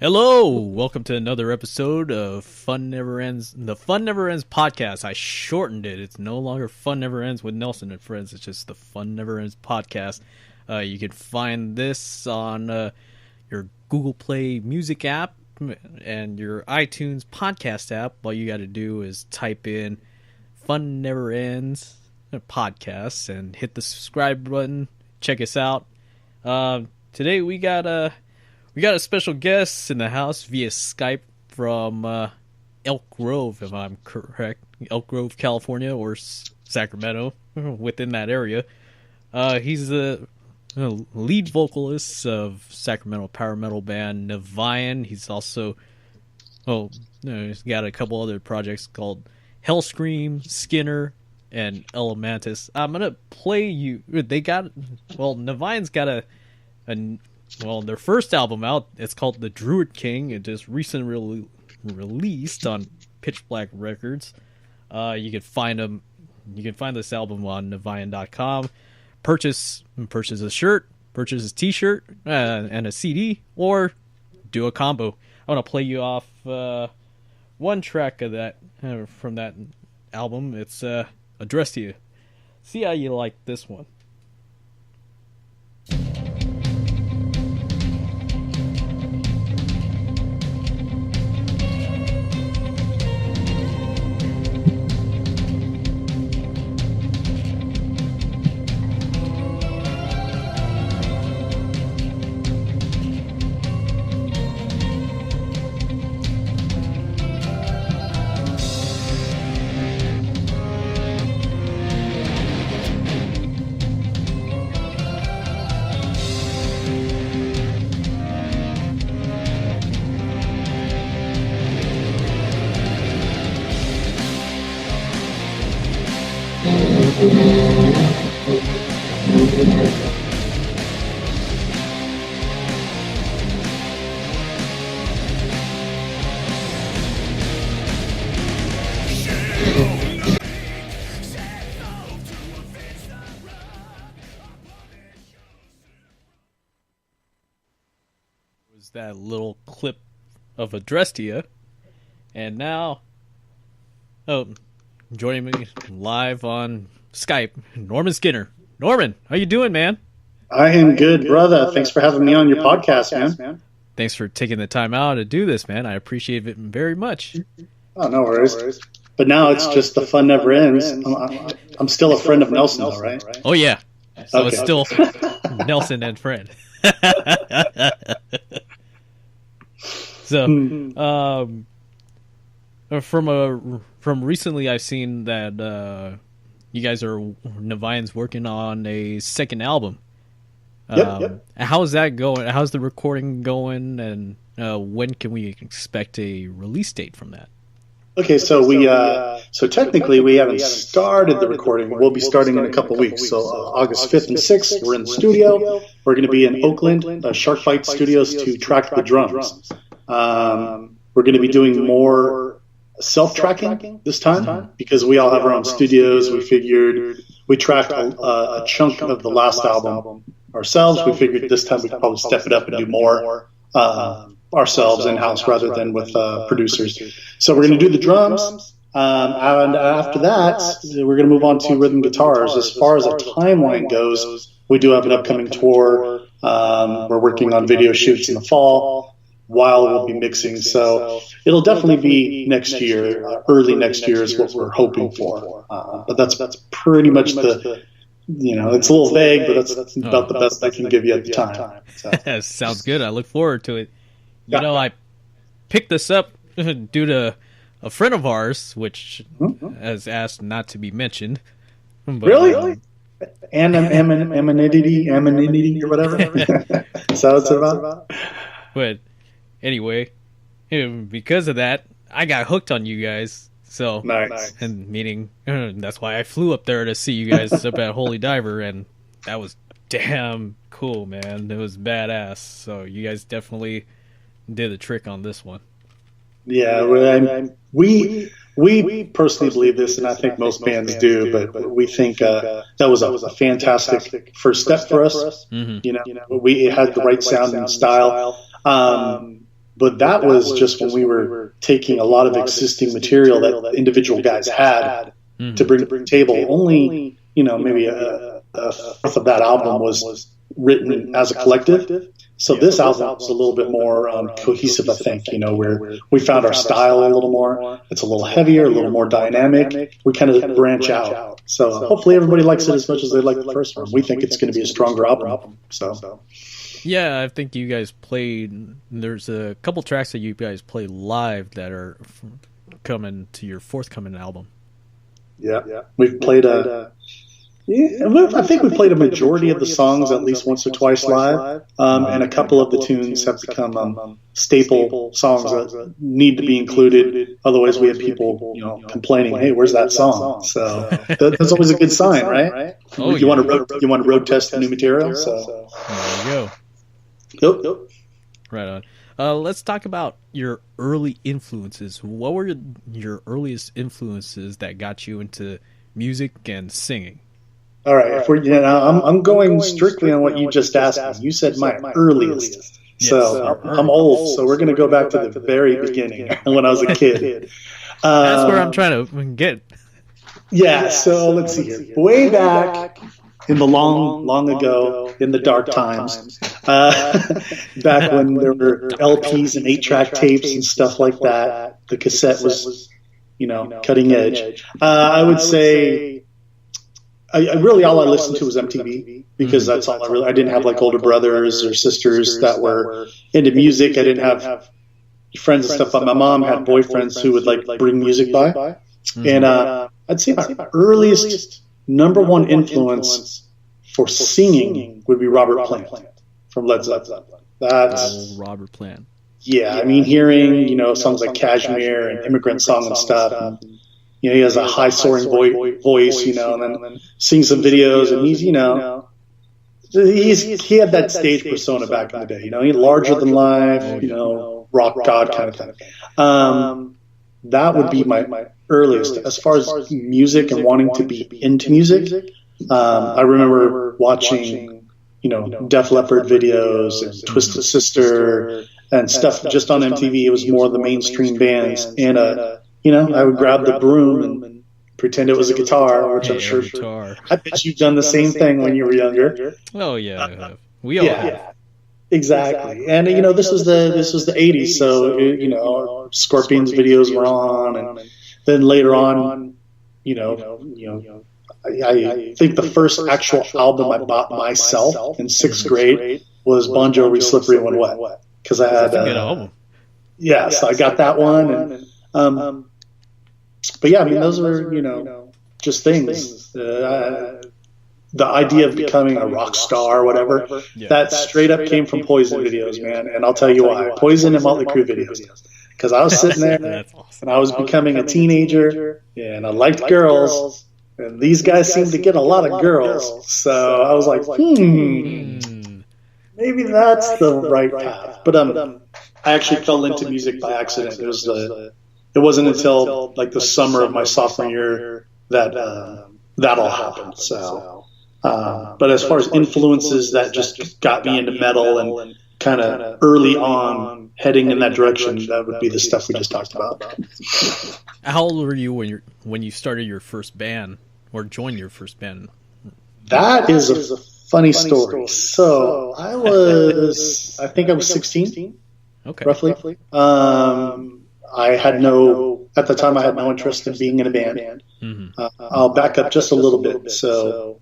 Hello, welcome to another episode of Fun Never Ends, the Fun Never Ends podcast. I shortened it. It's no longer Fun Never Ends with Nelson and Friends. It's just the Fun Never Ends podcast. You can find this on your Google Play music app and your iTunes podcast app. All you got to do is type in Fun Never Ends podcasts and hit the subscribe button. Check us out. Today we got a special guest in the house via Skype from Elk Grove, if I'm correct. Elk Grove, California, or Sacramento, within that area. He's the lead vocalist of Sacramento power metal band Niviane. He's also, he's got a couple other projects called Hellscream, Skinner, and Elemantis. I'm going to play you. Niviane's got their first album out, it's called The Druid King. It just recently released on Pitch Black Records. You can find this album on Niviane.com. Purchase a shirt, purchase a t-shirt, and a CD, or do a combo. I want to play you off one track of that from that album. It's Addressed to You. See how you like this one. Was that little clip of Addressed to You, and now, joining me live on Skype, Norman Skinner. Norman, how you doing, man? I am good, brother. Thanks for having me on your podcast, man. Thanks for taking the time out to do this, man. I appreciate it very much. Oh, no worries. But now it's just the fun never ends. I'm still a friend of Nelson, though, right? Oh, yeah. So It's still Nelson and friend. So, from recently, I've seen that you guys Niviane's working on a second album. Yep. How's that going? How's the recording going? And when can we expect a release date from that? Okay, so technically we haven't started the recording. We'll be starting in a couple weeks. So August 5th and 6th, we're in the studio. We're going to be in Oakland, Sharkbite Studios, to track the drums. We're going to be doing more self-tracking this time because we all have our own studios. We figured we tracked a chunk of the last album ourselves. We figured this time we could probably step it up and do more ourselves in-house rather than with producers. So we're going to do the drums, and after that, we're going to move on to rhythm guitars. As far as a timeline goes, we do have an upcoming tour. We're working on video shoots in the fall while we'll be mixing. So it'll definitely be next year, early next year is what we're hoping for. But that's pretty much it's a little vague, but that's about the best I can give you at the time. So. Sounds good. I look forward to it. I picked this up due to a friend of ours, which has asked not to be mentioned. But, really? Anonymity or whatever? Is that what it's about? But anyway, because of that, I got hooked on you guys. So, nice. And meaning that's why I flew up there to see you guys up at Holy Diver, and that was damn cool, man. It was badass. So you guys definitely did the trick on this one. Yeah, we personally believe this, and I think most bands do. But we think that was a fantastic first step for us. Mm-hmm. We had the right sound and style. But that was just when we were taking a lot of existing material that individual guys had to bring to the table. Only, maybe a fourth of that album was written as a collective. So this album was a little bit more cohesive, I think, where we found our style a little more. It's a little heavier, a little more dynamic. We kind of branch out. So hopefully everybody likes it as much as they like the first one. We think it's going to be a stronger album. So. Yeah, I think you guys played. There's a couple tracks that you guys play live that are coming to your forthcoming album. Yeah. We've played I think we played a majority of the songs at least once or twice live, and a couple of the tunes have become staple songs that need to be included. Otherwise, we have people, complaining, "Hey, where's that song?" So that's always a good sign, right? Oh, you want to road test the new material. So there you go. Yep. Right on. Let's talk about your early influences. What were your earliest influences that got you into music and singing? All right. I'm going strictly on what you just asked me. You said my earliest. Yes, so I'm old. So we're going to go back to the very beginning when I was a kid. That's where I'm trying to get. Yeah. So let's see here. Way back in the long ago, in the dark times, back when there were LPs and 8-track tapes and stuff like that, the cassette was, cutting edge. I would say really all I listened to was MTV because that's all I didn't have like older brothers or sisters that were into music. I didn't have friends and stuff, but my mom had boyfriends who would like bring music by. And I'd say my earliest number one influence for singing would be Robert Plant from Led Zeppelin. That's Robert Plant. Yeah, I mean, hearing songs like Cashmere and Immigrant Song and stuff. And, he has a high soaring voice, and then sings some videos, and he's he had that stage persona back in the day. He larger than life, rock god kind of thing. That would be my earliest as far as music and wanting to be into music. I remember watching, Def Leppard videos and Twisted Sister and stuff just on MTV. It was more of the mainstream bands, and I would grab the broom and pretend it was a guitar, which I'm sure. I bet you've done the same thing when you were younger. Oh yeah, we all have. Exactly. And this was the 80s, so Scorpions videos were on, and then later on, I think the first actual album I bought myself in 6th grade was Bon Jovi "Slippery When Wet" because I had so I got that one, and but yeah, I mean those were just things. The idea of becoming a rock star or whatever, that straight up came from Poison videos, man. And I'll tell you why. Poison and Motley Crue videos. Because I was sitting there and I was becoming a teenager and I liked girls. And these guys seem to get a lot of girls. So I was like, maybe that's the right path. But I actually fell into music by accident. It wasn't until like the summer of my sophomore year that that all happened. So. But as far as influences that just got me into metal and kind of early on heading in that direction, that would be the stuff we just talked about. How old were you when you started your first band or joined your first band? That is a funny story. So I think I was 16, roughly. At the time I had no interest in being in a band. I'll back up just a little bit. So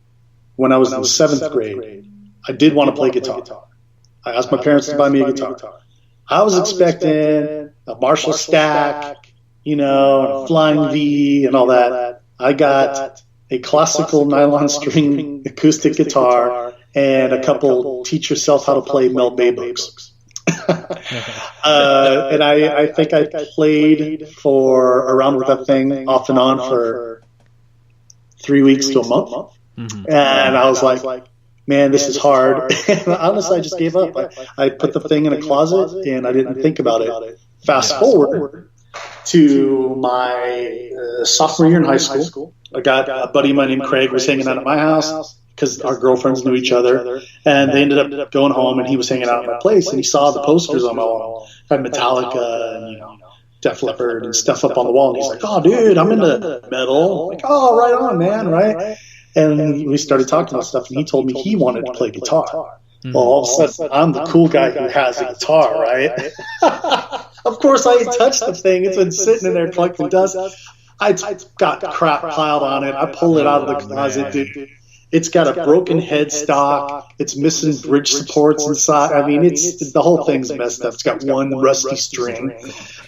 when I was in 7th grade, I did want to play guitar. I asked my parents to buy me a guitar. I was expecting a Marshall Stack, a Flying V and all that. I got a classical nylon string acoustic guitar and a couple teach yourself how to play Mel Bay books. And I think I played around with that thing off and on for 3 weeks to a month. And I was like, man, this is hard. And honestly, I just gave up. I put the thing in a closet and I didn't think about it. Fast forward to my sophomore year in high school. I got a buddy of mine named Craig was hanging out at my house. because our girlfriends knew each other, and they ended up going home, and he was hanging out at my place, and he saw the posters on my wall. I had Metallica and, Def Leppard and stuff up on the wall, and he's like, "Oh, dude, I'm into metal." I'm like, "Oh, right on, man, right?" And we started talking about stuff, and he told me he wanted to play guitar. Well, all of a sudden, I'm the cool guy who has a guitar, right? Of course, I ain't touched the thing. It's been sitting in there collecting dust. I got crap piled on it. I pull it out of the closet, dude. It's got a broken headstock. It's missing bridge supports inside. I mean, the whole thing's messed up. It's got one rusty string.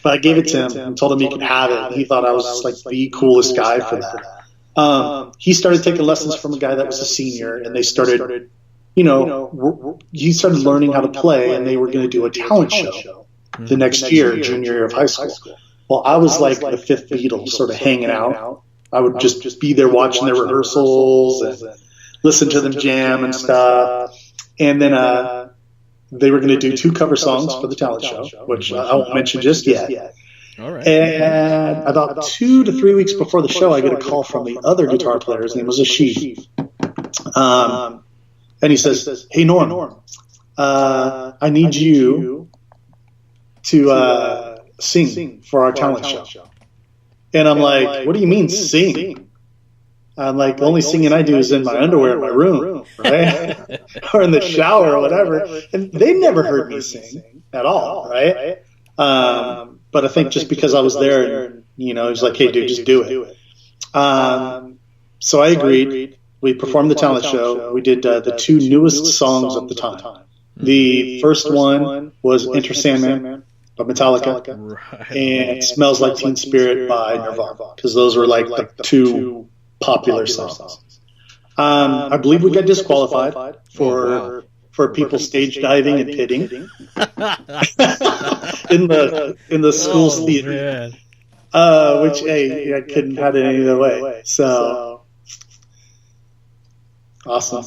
But I gave it to him and told him he could have it. He thought I was just like the coolest guy for that. He started taking lessons from a guy that was a senior, and they started, he started learning how to play, and they were going to do a talent show the next year, junior year of high school. Well, I was like the fifth Beatle, sort of hanging out. I would just be there watching their rehearsals and listen to them jam and stuff. And then they were going to do 2 cover songs for the talent show, which I won't mention just yet. All right. And about 2 to 3 weeks before the show, I get a call from the other guitar player. His name was Ashish. And he says, "Hey, Norm, I need you to sing for our talent show." And I'm like, "What do you mean sing?" I'm like, "The only singing I do is in my underwear in my room, right? Or in the shower or whatever." And they never heard me sing at all, right? But I think just because I was there, and, he was like, "Hey, dude, just do it." So I agreed. We performed the talent show. We did the 2 newest songs of the time. The first one was Enter Sandman by Metallica, and Smells Like Teen Spirit by Nirvana, because those were like the 2 popular songs. I believe we got disqualified for people stage diving and pitting in the school's theater, which I couldn't have it any other way. So awesome.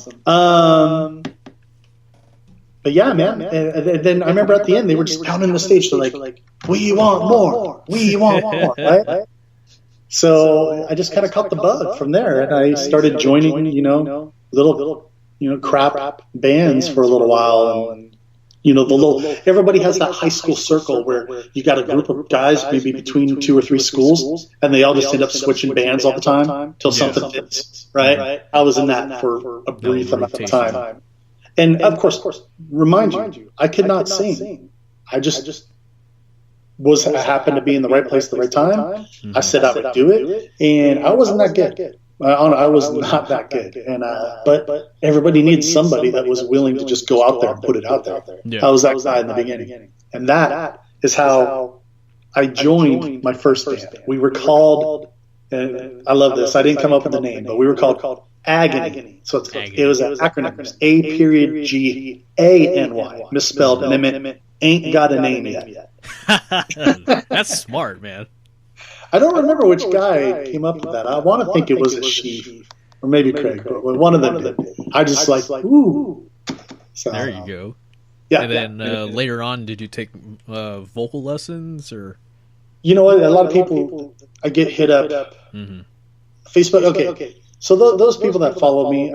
But yeah, man. And then I remember at the end they were just pounding the stage. They're like, "We want more. We want more." Right? So I just kind of caught the bug from there, and I started joining, little, crap bands for a little while, and everybody has that high school circle where you got a group of guys, maybe between 2 or 3 schools, and they all just end up switching bands all the time till something fits, right? I was in that for a brief amount of time, and of course, remind you, I could not sing. I just I happened to be in the right place at the right time. Mm-hmm. I said I would do it, and I wasn't that good. I was not that good, and but everybody needs somebody that was willing to just go out there and put it out there. Yeah. I was that guy in the beginning, and that is how I joined my first band. We were called, and I love this. I didn't come up with the name, but we were called Agony. So it was an acronym, A.G.A.N.Y. misspelled, and it meant ain't got a name yet. That's smart, man. I don't remember which guy came up with that. I want to think it was a she, or maybe Craig, but one of them did. I just like, ooh. So, there you go. Yeah. And then later on, did you take vocal lessons, or? You know what? A lot of people, I get hit up. Mm-hmm. Facebook. Okay. So those people that follow me,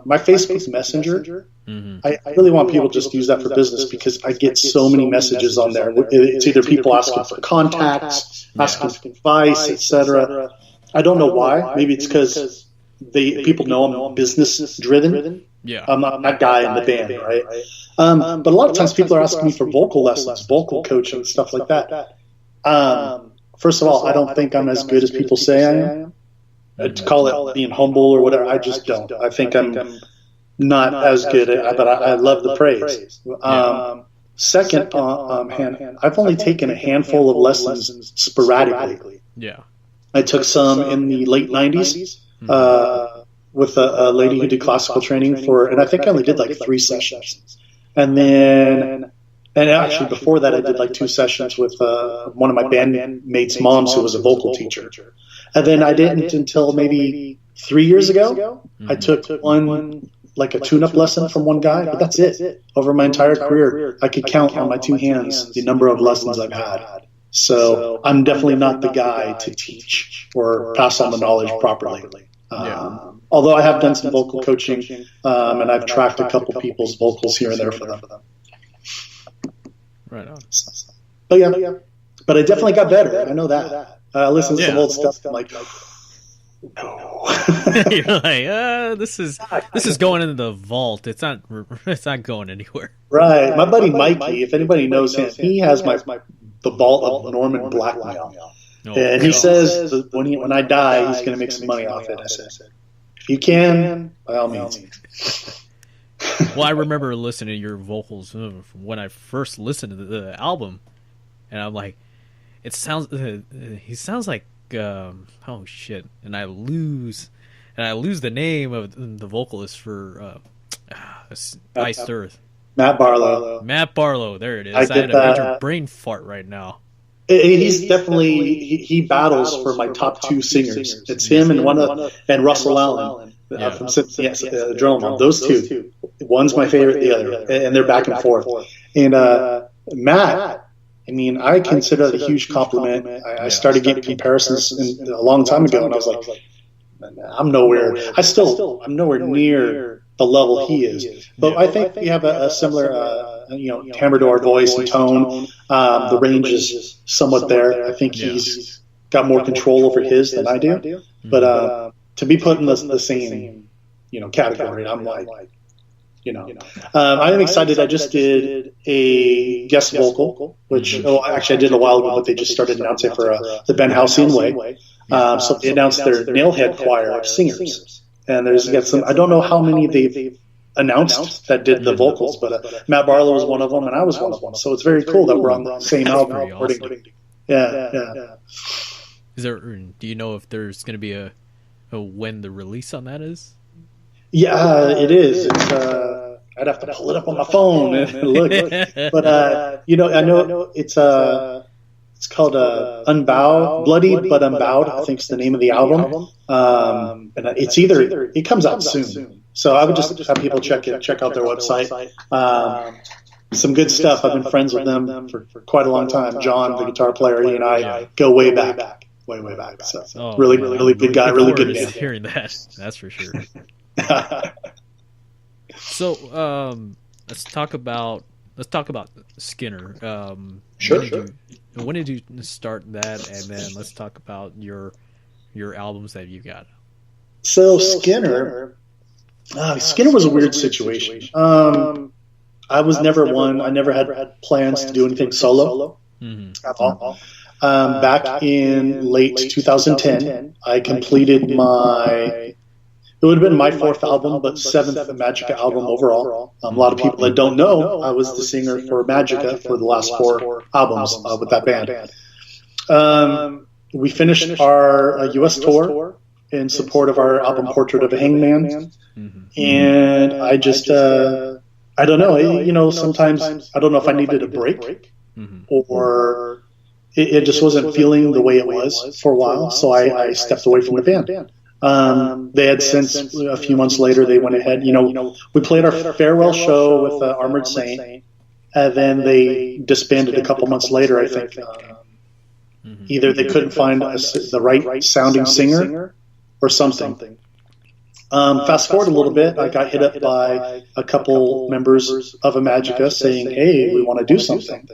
my Facebook Messenger, I really want people to just use that for business, because I get so many messages on there. It's either people asking for contacts, asking for advice, etc. I don't know why. Maybe it's because people know I'm business driven. Yeah, I'm not that guy in the band, right? But a lot of times people are asking me for vocal lessons, vocal coaching, stuff like that. First of all, I don't think I'm as good as people say I am. To call it being humble or whatever, I just don't. I think I'm not as good at, but I love the praise. Second, I've only taken a handful of lessons sporadically. Yeah, I took some in the late 90s with a lady who did classical training and I think I only did like 3 sessions. And actually before that, I did like 2 sessions with one of my bandmates' moms, who was a vocal teacher. And then I didn't until maybe 3 years ago. I took one, like a tune-up lesson from one guy, but that's it. Over my entire career, I could count on my 2 hands the number of lessons I've had. So I'm definitely not the guy to teach or pass on the knowledge properly. Although I have done some vocal coaching, and I've tracked a couple people's vocals here and there for them. Right on. But I definitely got better. I know that. I listen to some old stuff. I'm like, no. You're like, this is going into the vault. It's not going anywhere. Right. My buddy Mikey, if anybody knows him, he has the vault of Norman blackmail. And he says that when I die, he's going to make some money off it. I said, if you can, by all means. Well, I remember listening to your vocals when I first listened to the album, and I'm like, he sounds like oh shit, and I lose the name of the vocalist for Iced Earth. Matt Barlow. Matt Barlow, there it is. I had a major brain fart right now. He's definitely he battles for my top two singers. It's him and Russell Allen from Adrenaline. Those two. One's my favorite, the other, and they're back and forth. And Matt, I mean, I consider it a huge compliment. I started getting comparisons a long time ago, and I was like, I'm nowhere near the level he is. But I think we have a similar, Tambour voice and tone. The range is somewhat there. I think he's got more control over his than I do. But to be put in the same, category, I'm like, I'm excited. I just did a guest vocal, which actually I did a while ago, but they just started announcing for the Ben Halcyon Way. So they announced their Nailhead choir of singers, and there's got some. I don't know how many they've announced that did the vocals, but Matt Barlow was one of them, and I was one of them. So it's very cool that we're on the same album. Awesome. Yeah. Is there? Do you know if there's going to be a when the release on that is? Yeah, it is. It's I'd have to pull it up on my phone and look. But I know it's called Unbowed, Bloodied but Unbowed, I think is the name of the album. And it comes out soon. So I would just have people check out their website. Some good stuff. I've been friends with them for quite a long time. John, the guitar player, he and I go way back. Way back. So really good guy, really good band. Hearing that's for sure. So let's talk about Skinner. Sure. When did you start that? And then let's talk about your albums that you got. So Skinner was a weird situation. I was never one. I never had plans to do anything solo at all. Back in late 2010, I completed it would have been my fourth album, but seventh Magica album overall. A lot of people that don't know, I was the singer for Magica for the last four albums with that band. We finished our U.S. tour in support of our album Portrait of a Hangman. And I just, I don't know, sometimes I don't know if I needed a break or it just wasn't feeling the way it was for a while. So I stepped away from the band. They had since a few months later, they went ahead, we played our farewell show with Armored Saint, and then they disbanded a couple months later, I think. Either they couldn't find the right sounding singer or something. Fast forward a little bit, I got hit up by a couple members of Magica saying, hey, we want to do something.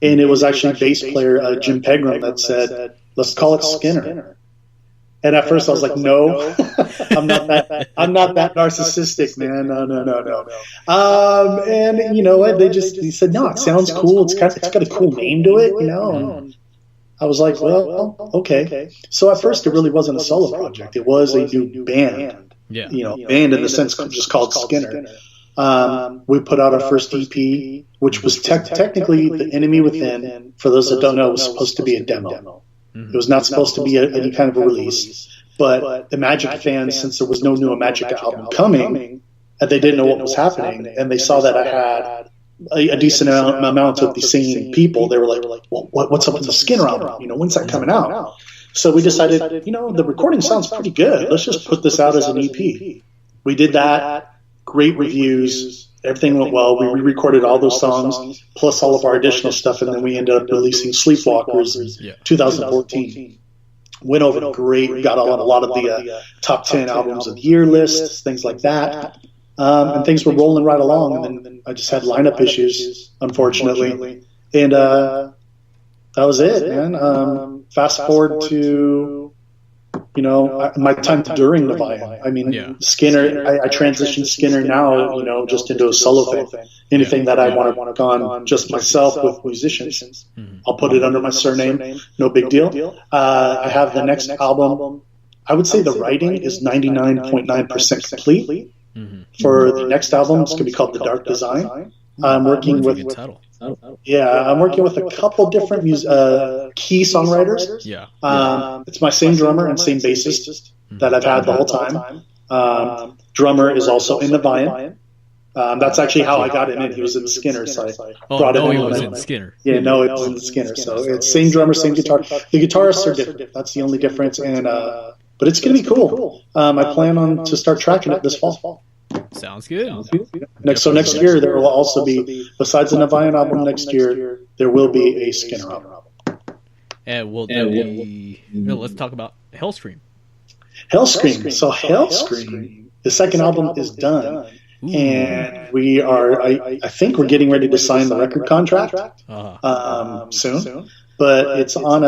And it was actually bass player Jim Pegram that said, let's call it Skinner. And at first I was like, no, I'm not that narcissistic, man. No. And you know what? They said, no, it sounds cool. It's got a cool name to it, And I was like, well, okay. So at first it really wasn't a solo project. It was a new band, band in the sense just called Skinner. We put out our first EP, which was technically The Enemy Within. For those that don't know, it was supposed to be a demo. It was not supposed to be any kind of a release. But the Magic fans, since there was no new Magic album coming, and they didn't know what was happening, and they saw that I had a decent amount of the same people, they were like, well, what's up with the Skinner album? When's that coming out? So we decided, the recording sounds pretty good. Let's just put this out as an EP. We did that. Great reviews. Everything went well. We re-recorded all those songs, plus all of our additional stuff, and then we ended up releasing Sleepwalkers in 2014. Went over great. Got on a lot of the top 10 albums of the year lists, things like that. And things were rolling right along. And then I just had lineup issues, unfortunately. And that was it, man. Fast forward to, my time during Niviane. I mean, Skinner, I transitioned Skinner now, just into a solo thing. Anything that I want to work on just myself with musicians, I'll put it under my surname. No big deal. I have the next album. I would say the writing is 99.9% complete. For the next album, it's going to be called The Dark Design. I'm working with a couple different key songwriters. It's my same drummer and same bassist that I've had the whole time. Drummer is also in Niviane. That's actually how I got him in. He was in Skinner, so I brought him in. He was in Skinner. Yeah, no, it was in Skinner. So it's same drummer, same guitar. The guitarists are different. That's the only difference. And but it's going to be cool. I plan on to start tracking it this fall. Sounds good. Next year there will also be, besides the Niviane album next year, there will be a Skinner album. And let's talk about Hellscream. Hellscream. So Hellscream, the second album is done. Ooh. And we are, I think we're getting ready to sign the record contract soon. But it's on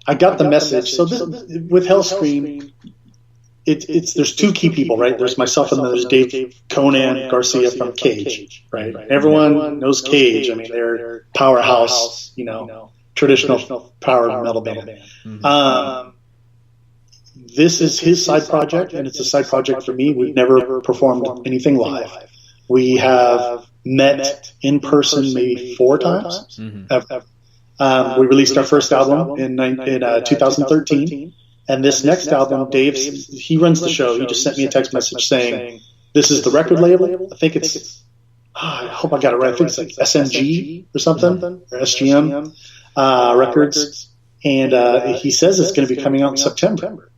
I got the message. So with Hellscream, there's two key people, right? There's myself and there's Dave Conan Garcia from Cage, right? Everyone knows Cage. I mean, they're powerhouse, traditional power metal band. This is his side project, and it's a side project for me. We've never performed anything live. We have met in person maybe 4 times. We released our first album in 2013. And this next album, Dave, he runs the show. He just sent me a text message saying, this is the record label. I think it's, I hope I got it right. I think it's like SMG or something, or SGM Records. And he says it's going to be coming out in September.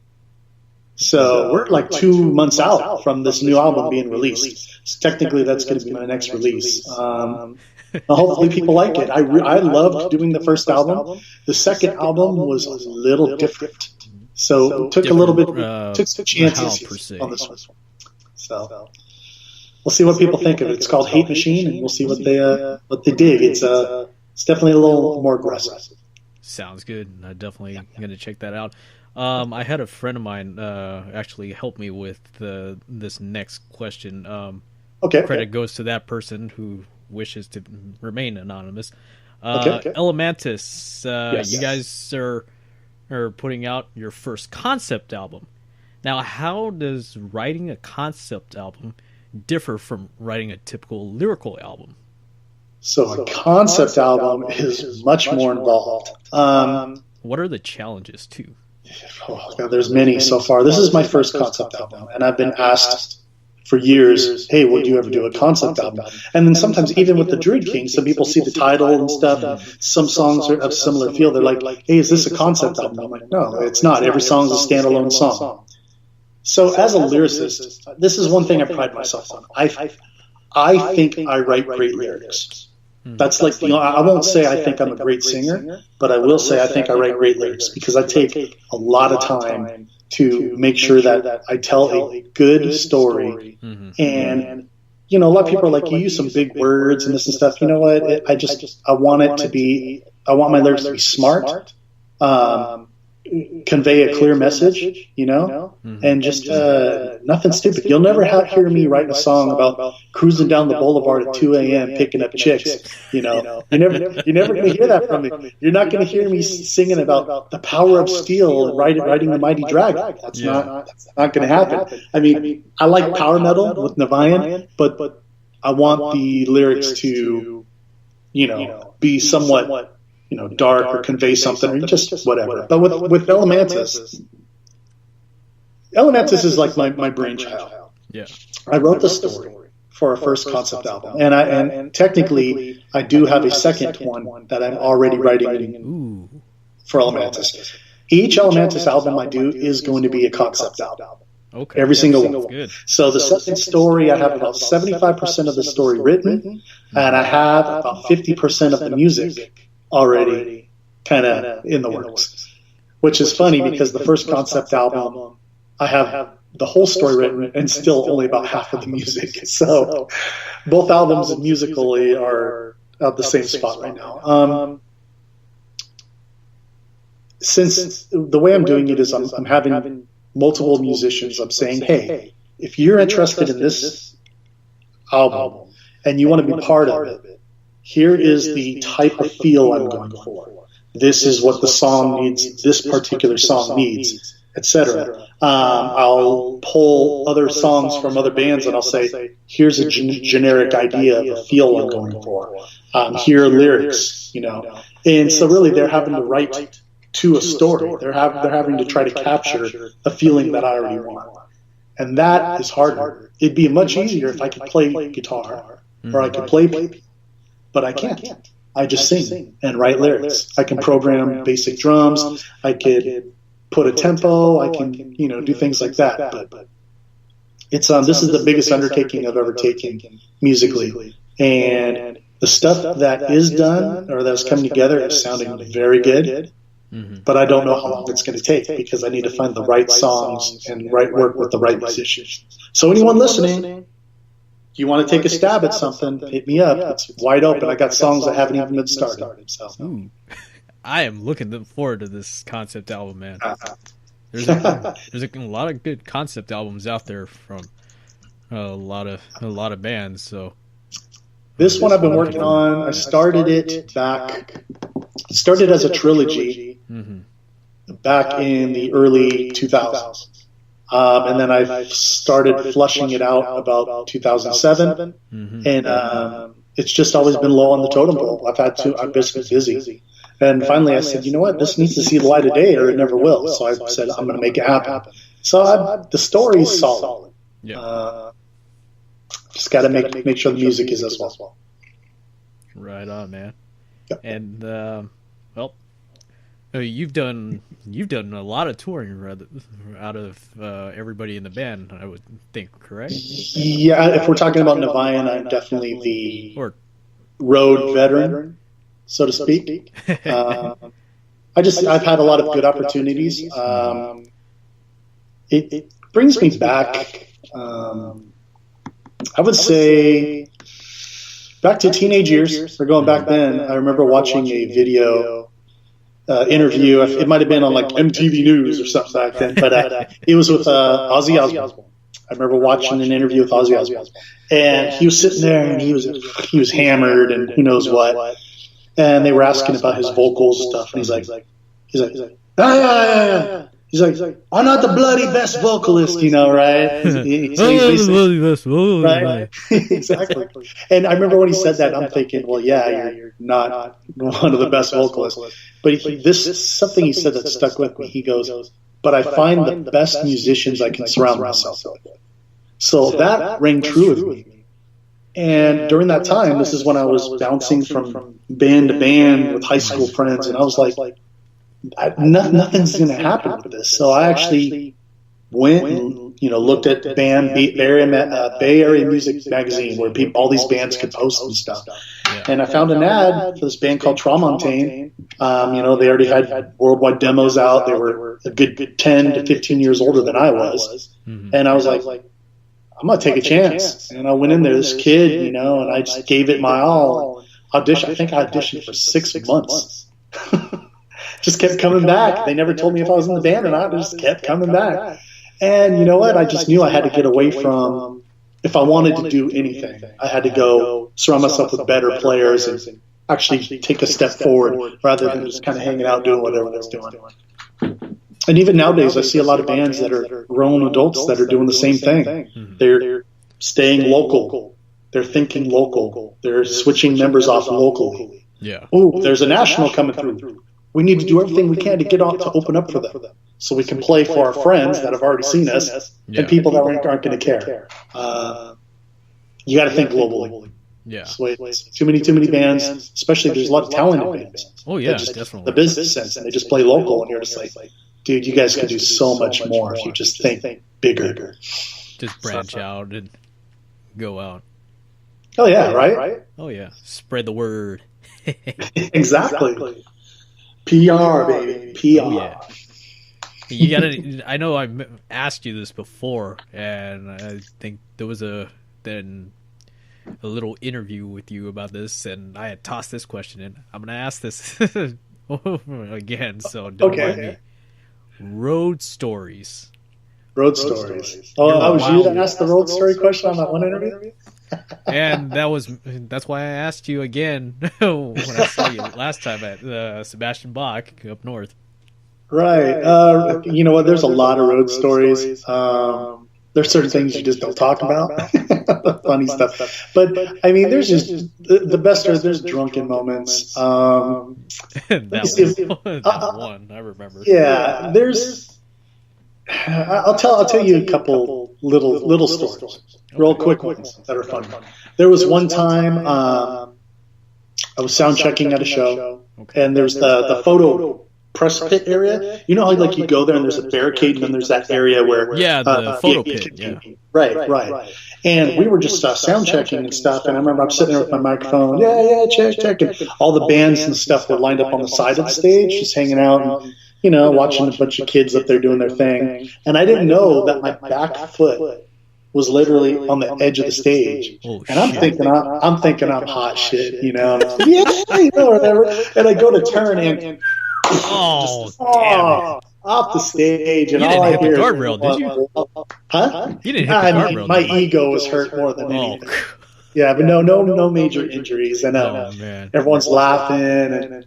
So we're like 2 months out from this new album being released. So technically, that's going to be my next release. Hopefully people like it. I loved doing the first album. The second album was a little different. So it took a little bit, took some chances on this one. So we'll see what people think of it. It's called Hate Machine, and we'll see what they dig. It's definitely a little more aggressive. Sounds good. I'm definitely going to check that out. I had a friend of mine actually help me with this next question. Credit goes to that person who wishes to remain anonymous. Elemantis, yes. You guys are putting out your first concept album. Now, how does writing a concept album differ from writing a typical lyrical album? So a concept album is much more involved. What are the challenges, too? Oh, God, there's many so far. This is my first concept album, and I've been asked for years, hey, would you ever do a concept album? And then sometimes even with the Druid King, some people see the title and stuff, and some songs have similar feel. They're like, hey, is this a concept album? I'm like, no, it's not. Every song is a standalone song. So as a lyricist, this is one thing I pride myself on. I think I write great lyrics. That's like, I won't say I think I'm a great singer, but I will say I think I write great lyrics because I take a lot of time to make sure that I tell a good story. And, a lot of people are like, you use some big words and this and stuff. You know what? I want my lyrics to be smart, convey a clear message, and just nothing stupid. You'll never hear me write a song about cruising down the boulevard at 2 a.m. picking up chicks. You're never going to hear that from me. You're not going to hear me singing about the power of steel and riding the mighty dragon. That's not going to happen. I mean, I like power metal with Niviane, but I want the lyrics to, be somewhat dark or convey something or just whatever. But with Elemantis is like my brainchild. Yeah, I wrote the story for our first concept album, and technically I do have a second one that I'm already writing for Elemantis. Each Elemantis album I do is going to be a concept album. Okay. Every single one. Good. So the second story, I have about 75% of the story written, and I have about 50% of the music already kind of in the works. which is funny because the first concept album, I have the whole story written and still only about half of the music. So both albums musically are at the same spot right now. Since the way I'm doing it is I'm having multiple musicians. I'm saying, hey, if you're interested in this album and you want to be part of it, here is the type of feel I'm going for. This is what the song needs, this particular song needs, etc. I'll pull other songs from other bands and I'll say, here's a generic idea of a feel I'm going for. Here are lyrics, And so really they're having to write to a story. They're having to try to capture a feeling that I already want. And that is harder. It'd be much easier if I could play guitar or I could play, but I can't. I just sing and write lyrics. I can program basic drums. I could put a tempo. I can, do things like that. But it's this is the biggest undertaking I've ever taken musically. And the stuff that is done or that's coming together is sounding very good. Mm-hmm. But I don't know how long it's going to take because I need to find the right songs and work with the right musicians. So anyone listening, if you want to take a stab at something, hit me up. It's wide open. I got songs that haven't even been started. So. I am looking forward to this concept album, man. There's a lot of good concept albums out there from a lot of bands. So this one I've been working on. I started it back. It started as a trilogy back in the early 2000s. And then I started flushing it out about 2007. And it's just always been low on the totem pole. I've been busy. And finally I said, you know what, this needs to see the light of day or it never will. So I said, I'm going to make it happen. So the story is solid. Yeah. Just got to make sure the music is as well. Right on, man. Yep. And you've done a lot of touring out of everybody in the band, I would think, correct? Yeah, if we're talking about Niviane, I'm definitely the road veteran, so to speak. I've had a lot of good opportunities. It brings me back. I would say back to teenage years. We're going back then. I remember watching a video interview. It might have been on like MTV News or something back then, but it was with Ozzy Osbourne. I remember watching an interview with Ozzy Osbourne, and he was sitting there and he was hammered and who knows what. And they were asking about his vocals and stuff, and he's like, yeah. He's like, I'm not the bloody best vocalist, right? He's right? Exactly. And I remember when he said that, I'm thinking, well, yeah, you're not one of the best vocalists. But this is something he said that stuck with me. He goes, but I find the best musicians I can surround myself with. So that rang true with me. And during that time, this is when I was bouncing from band to band with high school friends, and I was like, nothing's going to happen with this. So I actually went and looked at Bay Area Music Magazine, where all these bands could post and stuff. Yeah. And I found an ad for this band called Tramontaine. They already had worldwide demos out. They were a good 10 to 15 years older than I was. Mm-hmm. And I was like, I'm going to take a chance. And I went in there, this kid, and I just gave it my all. I think I auditioned for 6 months. Just kept coming back. They never told me if I was in the band or not. They just kept coming back. And you know what? I just knew I had to get away from, if I wanted to do anything, I had to go surround myself with better players and actually take a step forward rather than just kind of hanging out doing what everyone's doing. And even nowadays, I see a lot of bands that are grown adults that are doing the same thing. They're staying local. They're thinking local. They're switching members off locally. Yeah. Oh, there's a national coming through. We need to do everything we can to get out to open up for them, so we can play for our friends that have already seen us and people that aren't going to care. You got to think globally. Yeah. So too many bands, especially there's a lot of talented bands. Oh yeah, definitely. The business sense, and they just play local, and you're just like, dude, you guys could do so much more if you just think bigger. Just branch out and go out. Oh yeah, right? Oh yeah, spread the word. Exactly. PR, baby. PR. Oh, yeah. You gotta. I know I asked you this before, and I think there was a little interview with you about this, and I had tossed this question in. I'm gonna ask this again, so don't mind me. Road stories. Road stories. Oh, I was you that asked the road story question on that one interview? And that's why I asked you again when I saw you last time at Sebastian Bach up north. Right. You know what? There's a lot of road stories. There's certain things you just don't talk about. Funny stuff. But, I mean, there's just the best are there's drunken moments. That one, I remember. Yeah, I'll tell you a couple little stories, real quick ones that are fun. There was one time I was sound checking at a show, and there's the photo press pit area. You know how like you go there and there's a barricade, and then there's that area where the photo pit. Yeah. Right. And we were just sound checking and stuff. And I remember I'm sitting there with my microphone. Check. And all the bands and stuff were lined up on the side of the stage, just hanging out and, you know, watching a bunch of kids up there doing their thing. And I didn't know that my back foot was literally on the edge of the stage. And I'm thinking I'm hot shit, you know. You know, whatever. And I go to turn and off the stage, and all I hear. You didn't hit the guardrail, did you? Huh? You didn't hit the guardrail. My ego was hurt more than anything. Yeah, but no major injuries, and everyone's laughing.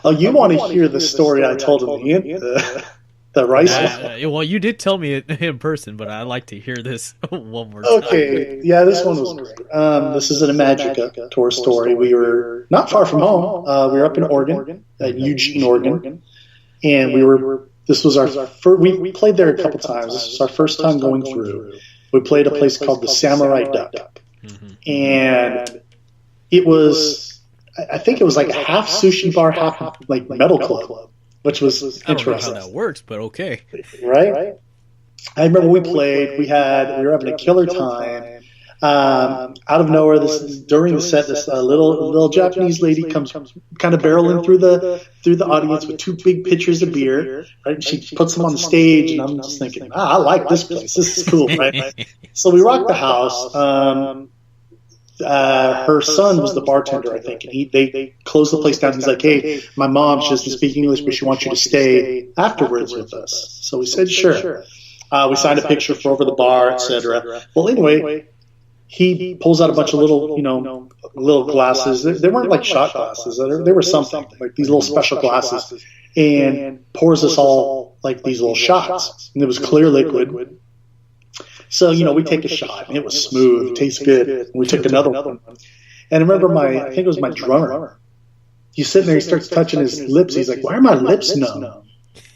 And you want to hear the story I told him the rice one? Well, you did tell me it in person, but I'd like to hear this one more time. Okay, yeah, this one was great. This is an Imagica tour story. We were not far from home. We were up in Oregon, Eugene, Oregon, and this was our first. We played there a couple times. This was our first time going through. We played a place called the Samurai Duck, and it was. I think it was like a half sushi bar, half like metal club, which was interesting. I don't know how that works, but okay. Right? I remember we played. We were having a killer time. Out of nowhere, during the set, this little Japanese lady comes kind of barreling through the audience with two big pitchers of beer. Right? And she puts them on the stage, and I'm just thinking, I like this place. This is cool, right? So we rocked the house. Her son was the bartender, I think, and they closed the place down. He's like, "Hey, my mom, she doesn't speak English, but she wants you to stay afterwards with us." So we said, "Sure." We signed a picture for over the bar, etc. Well, anyway, he pulls out a bunch of little glasses. They weren't like shot glasses. They were something like these little special glasses, and pours us all like these little shots, and it was clear liquid. So, we take a shot, and it was smooth, it tastes good. And we took another one. And I remember I think it was my drummer. He's sitting there, he starts touching his lips. He's like, "Why are my lips numb?"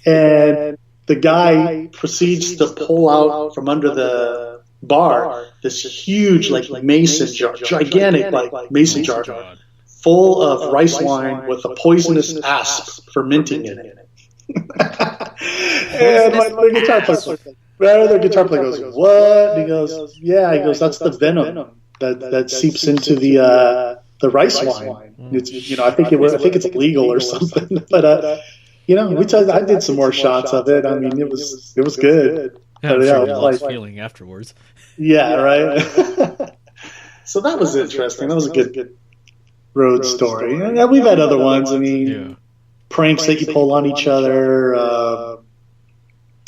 And the guy proceeds to pull out from under the bar this huge, like, mason jar, gigantic, like, mason jar, full of rice wine with a poisonous asp fermenting in it. And my guitar player, the guitar player goes, "What?" And he goes, "Yeah." He goes, "That's the venom that seeps into the rice wine. It's, I think it's illegal or something." But I did some more shots of it. I mean, it was good. I'm sure you lost feeling afterwards. Yeah, right. So that was interesting. That was a good road story. And we've had other ones. I mean, pranks that you pull on each other.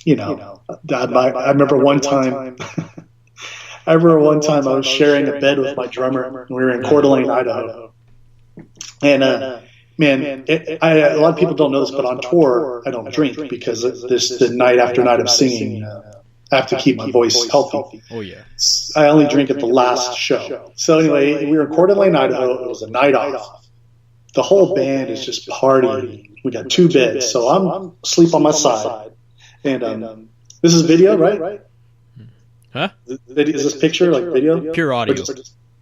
I remember one time. I was sharing a bed with my drummer. We were in Coeur d'Alene, Idaho, and a lot of people don't know this, but on tour I don't drink because the night after night of singing, I have to keep my voice healthy. Oh yeah. I only drink at the last show. So anyway, we were in Coeur d'Alene, Idaho. It was a night off. The whole band is just partying. We got two beds, so I'm asleep on my side. And this is video, right? Huh? Is this picture like video? Pure audio.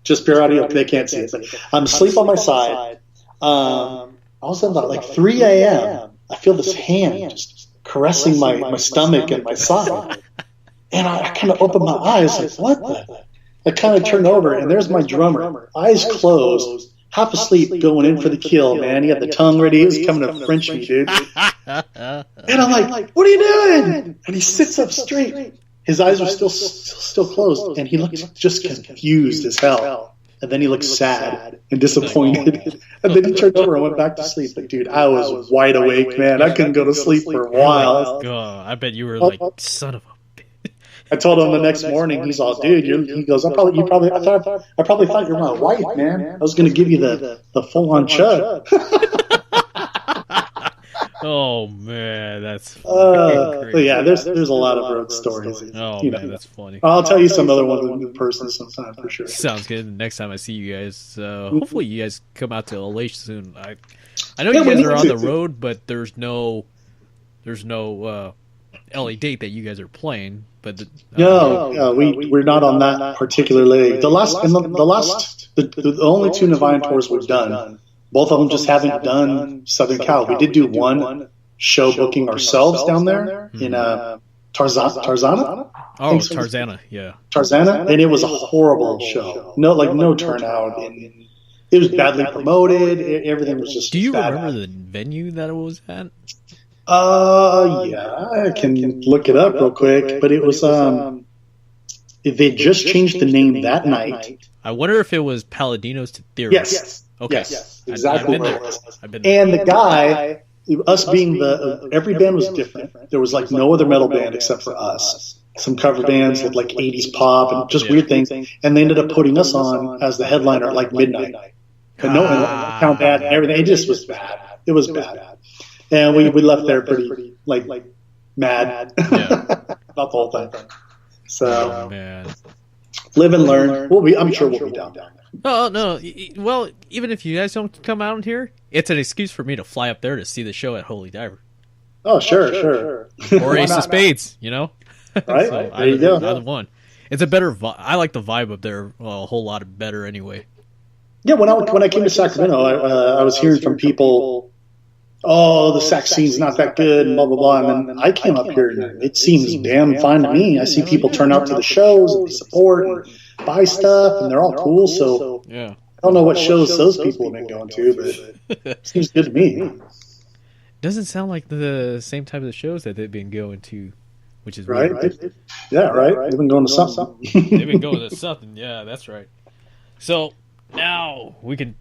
Just pure audio. They can't see it. But I'm asleep on my side. All of a sudden, about like 3 a.m., I feel this hand just caressing my stomach and my side. And I kind of open my eyes, like, what the? I kind of turn over, and there's my drummer, eyes closed, half asleep going in for the kill, man. He had the tongue ready. He was coming to French me, dude. And I'm like, what are you doing? And he sits up straight. His eyes are still closed, and he looks just confused as hell. And then he looks sad and disappointed. And then he turned over and went back to sleep. But dude, I was wide awake, man. I couldn't go to sleep for a while. God, I bet you were like, son of a. I told him the next morning. He's all, dude. He goes, I probably thought you were my wife, man. I was going to give you the full on chug. Oh man, that's but yeah, there's a lot of road stories. Oh man, that's funny. I'll tell you some other ones in person sometime for sure. Sounds good. Next time I see you guys, hopefully you guys come out to LA soon. I know you guys are on the road, but there's no LA date that you guys are playing. But we're not on that particular leg. The only two Niviane tours we've done. Both of them just haven't done Southern Cal. We did do one show booking ourselves down there in Tarzana. Oh, Tarzana, yeah. Tarzana, and it was a horrible show. No turnout. And it was badly promoted. Everything was just. Do you remember the venue that it was at? Yeah, I can look it up real quick. But it was they just changed the name that night. I wonder if it was Paladinos to Theory. Yes. Okay. Yes, exactly. I've been there. And the guy, us being every band was different. There was like no other metal band except for us. Some cover bands with like 80s pop and just weird things. And they ended up putting us on as the headliner at like midnight. But no one count bad and everything. It just was bad. It was bad. And we left there pretty like mad about the whole thing. So man. Live and learn. I'm sure we'll be down there. Oh, no. Well, even if you guys don't come out here, it's an excuse for me to fly up there to see the show at Holy Diver. Oh, sure. Or Ace of Spades, you know? Right? So there you go. Either one. It's a better vibe. I like the vibe up there a whole lot better anyway. Yeah, when I came to Sacramento, I was hearing from people, the sax scene's not that good, and blah, blah, blah. And then I came up here, and it seems damn fine to me. I see people turn out to the shows, and they support, and buy stuff, and they're all cool. So yeah. I don't know what shows those people have been going to, but it seems good to me. Doesn't sound like the same type of shows that they've been going to, which is right. Weird. Yeah, right. They've been going to something. They've been going to something. Yeah, that's right. So now we can.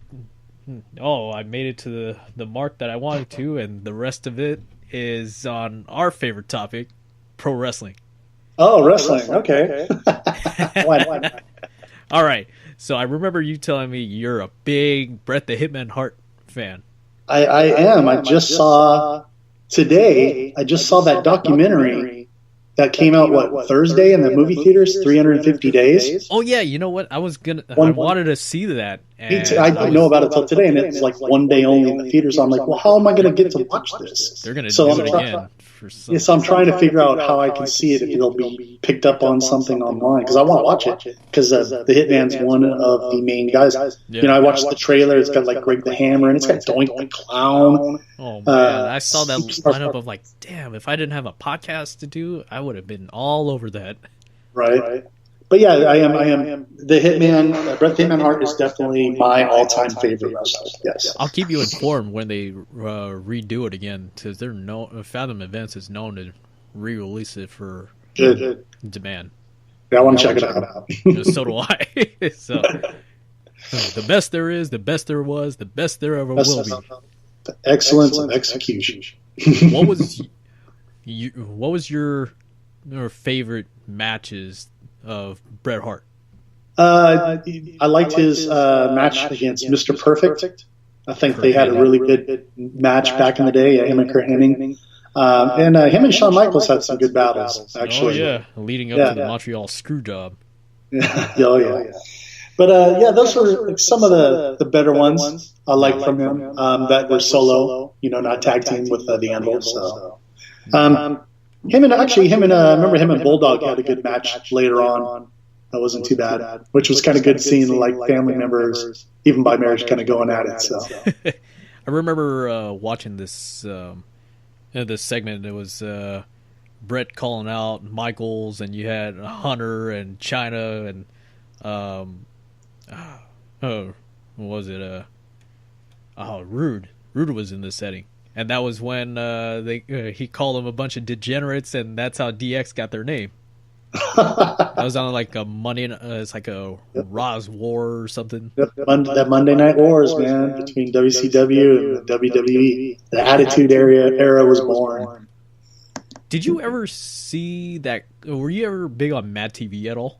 I made it to the mark that I wanted to, and the rest of it is on our favorite topic, pro wrestling. Oh, wrestling. Okay. Why? All right. So I remember you telling me you're a big Bret the Hitman Hart fan. I am. I just saw that documentary that came out, Thursday in the movie theaters, 350 Days? Oh, yeah. You know what? I wanted to see that. And I didn't know about it till today, and it's like one day only in the theaters. I'm like, well, how am I going to get to watch this? They're going to do it again. So I'm trying to figure out how I can see it if it'll be picked up on something online, because I want to watch it, because the Hitman's one of the main guys. Yeah. I watched the trailer. It's got like Greg the Hammer, and it's got Doink the Clown. Oh man, I saw that lineup of like, damn, if I didn't have a podcast to do, I would have been all over that. Right. But yeah, I am the Hitman. Bret the Hitman Hart is definitely my all-time favorite wrestler. Yes, I'll keep you informed when they redo it again, because Fathom Events is known to re-release it for demand. Yeah, I want to check it out. So do I. So the best there is, the best there was, the best there ever will be. The excellence of execution. What was your favorite matches of Bret Hart? I liked his match against Mr. Perfect. I think they had a really good match back in the day. Him and Kurt Hennig. And him and Shawn Michaels had some good battles, actually. Oh, yeah. Leading up to the Montreal Screwjob. Yeah. But, those were some of the better ones I liked from him that were solo, not tag team with the Anvil. So. I remember him and Bulldog had a good match later on. That wasn't too bad, which was kind of good seeing like family members, even by marriage, kind of going at it. So I remember watching this this segment. It was Bret calling out Michaels, and you had Hunter and China, and what was it? Oh, Rude. Rude was in this setting. And that was when he called them a bunch of degenerates, and that's how DX got their name. That was on like a Monday. It's like a Raw's War or something. That Monday Night Wars, man, between WCW and the WWE. The Attitude Era was born. Did you ever see that? Were you ever big on Mad TV at all?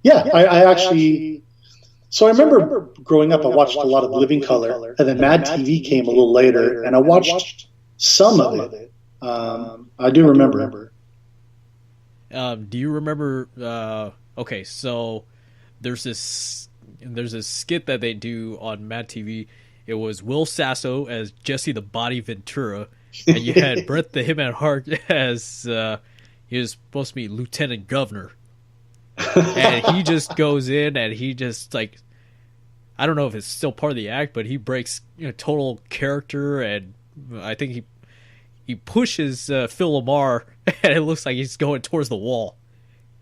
Yeah, I actually. So I remember growing up, I watched a lot of Living Color, and then Mad TV came a little later, and I watched some of it. I do remember. Do you remember? Okay, so there's this skit that they do on Mad TV. It was Will Sasso as Jesse the Body Ventura, and you had Bret the Hitman Hart as he was supposed to be Lieutenant Governor. And he just goes in and he just like, I don't know if it's still part of the act, but he breaks total character, and I think he pushes Phil Lamar, and it looks like he's going towards the wall.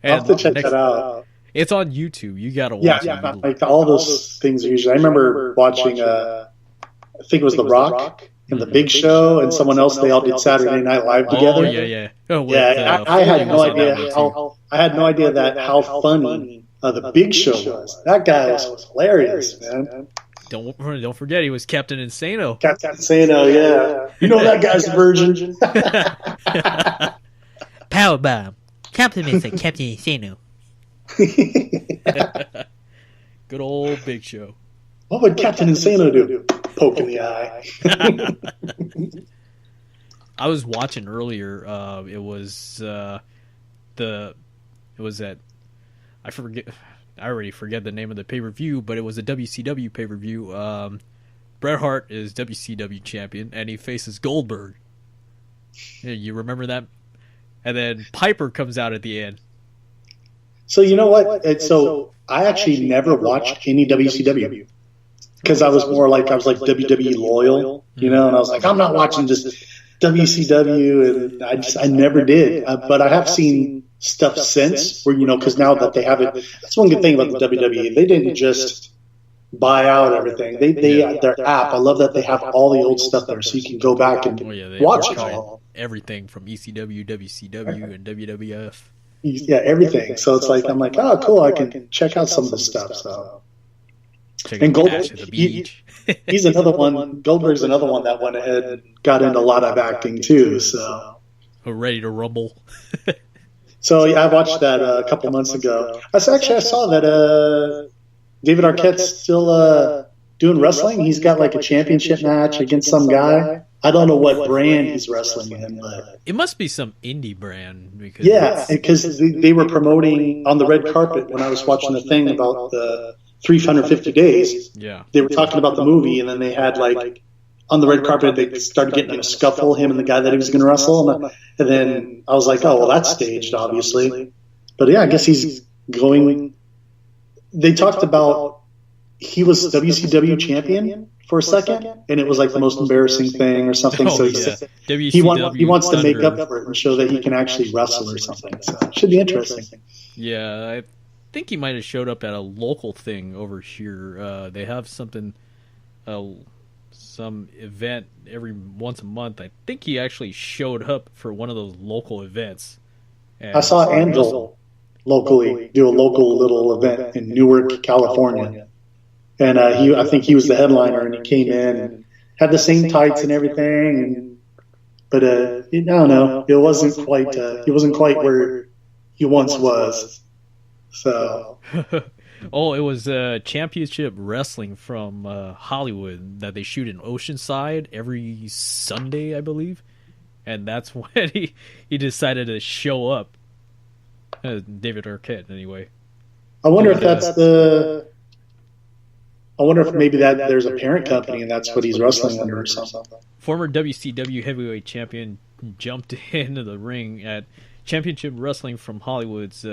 And I'll have to check that out. It's on YouTube. You gotta watch it. Yeah, like all those things usually. I remember watching, I think it was The Rock and The Big Show and someone else. They all did Saturday Night Live together. Oh yeah. I had no idea how funny The Big Show was. That guy was hilarious, man. Don't forget, he was Captain Insano. Captain Insano, yeah. You know that guy's a virgin. Powerbomb. Compliment to Captain Insano. Good old Big Show. What would Captain Insano do? Poke in the eye. I was watching earlier. It was that I already forget the name of the pay-per-view, but it was a WCW pay-per-view. Bret Hart is WCW champion, and he faces Goldberg. You remember that? And then Piper comes out at the end. So you know what? So I actually never watched any WCW because I was like WWE loyal, and I was like, I'm not watching just WCW, and I never did. But I have seen stuff since where because now that they have it, that's one good thing about the WWE. They didn't just buy out everything. They their app. I love that they have all the old stuff there, so you can go back and watch it all. Everything from ECW, WCW, and WWF. Yeah, everything. So it's like I'm like, oh, cool. I can check out some of the stuff. So. And Goldberg, he's another one. Goldberg's another one that went ahead and got into a lot of acting too. So, ready to rumble. So yeah, I watched that a couple months ago. I saw that David Arquette's still doing wrestling. He's got like a championship match against some guy. I don't know what brand he's wrestling in, but it must be some indie brand. Because they were promoting on the red carpet when I was watching the thing about the 350 days. Yeah, they were talking about the movie, and then they had like on the red carpet they started getting in a scuffle, him and the guy that he was going to wrestle, and then I was like, oh well, that's staged, obviously. But yeah, I guess he's going. They talked about he was WCW champion for a second, and it was like the most embarrassing thing or something. So he wants to make up for it and show that he can actually wrestle or something. So it should be interesting. Yeah, I think he might have showed up at a local thing over here. They have something, some event every once a month. I think he actually showed up for one of those local events. And I saw Angel locally do a local little event in Newark, California. And I think he was the headliner, and he came in and had the same tights and everything. But I don't know, it wasn't quite. He wasn't quite where he once was. So. Oh, it was Championship Wrestling from Hollywood that they shoot in Oceanside every Sunday, I believe, and that's when he decided to show up. David Arquette, anyway. I wonder if that's the. I wonder if maybe that there's a parent company and that's what he's wrestling under or something. Former WCW heavyweight champion jumped into the ring at Championship Wrestling from Hollywood's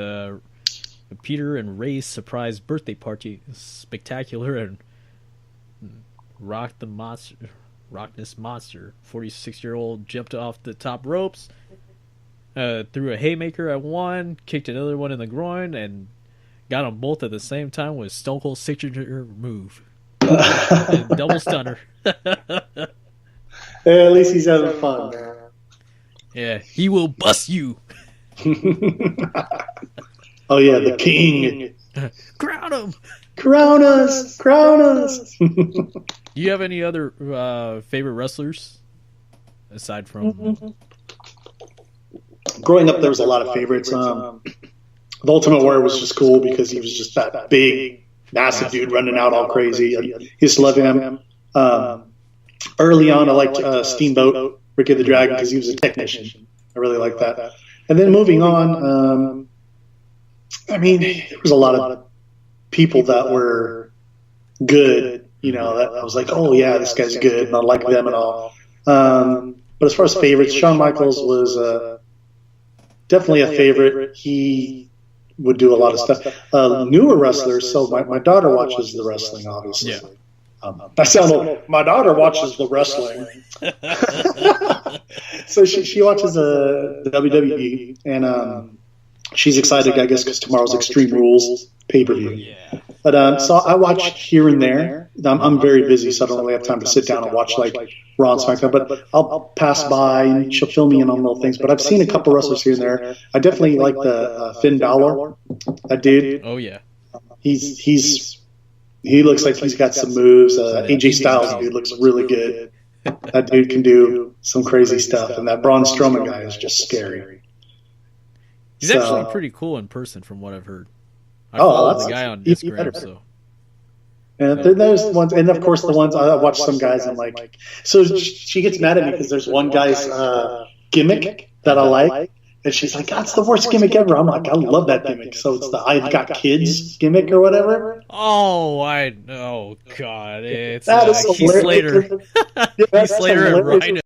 Peter and Ray's surprise birthday party. Spectacular and rock this monster. 46-year-old jumped off the top ropes, threw a haymaker at one, kicked another one in the groin, and got them both at the same time with Stone Cold's signature move. Double stunner. At least he's having fun. Yeah, he will bust you. Oh yeah, the king. Crown him. Crown us. Crown us. Do you have any other favorite wrestlers aside from? Growing up, there was a lot of favorites. The Ultimate Warrior was just cool because he was just that big, massive dude running out all crazy. I used to love him. Early on, I liked Steamboat, Ricky the Dragon, because he was a technician. I really liked that. And then moving on, I mean, there was a lot of people that were good, you know, that I was like, oh yeah, this guy's good, and I like them and all. But as far as favorites, Shawn Michaels was definitely a favorite. He would do a lot of stuff. Newer wrestlers, so my daughter watches the wrestling, obviously. Yeah. I sound old. My daughter watches the wrestling. So she watches the WWE, and she's excited, I guess, because tomorrow's Extreme Rules pay-per-view. Yeah. But so I watch here and there. I'm very busy, so I don't really have time to sit down and watch like Raw and SmackDown. But I'll pass by, and she'll fill me in on little things. But I've seen a couple wrestlers here and there. I definitely like the Finn Balor. That dude. Oh yeah. He looks like he's got some moves. AJ Styles dude looks really good. That dude can do some crazy stuff, and that Braun Strowman guy is just scary. He's actually pretty cool in person, from what I've heard. I follow the guy on Instagram, so. And there's ones, and of course the ones I watch some guys. I'm like, so she gets mad at me because there's one guy's gimmick that I like, and she's like, "That's the worst gimmick ever." I'm like, I love that gimmick. So it's the "I've got kids" gimmick or whatever. Oh, I know. God, it's that is Heath Slater. Heath Slater and Rhino.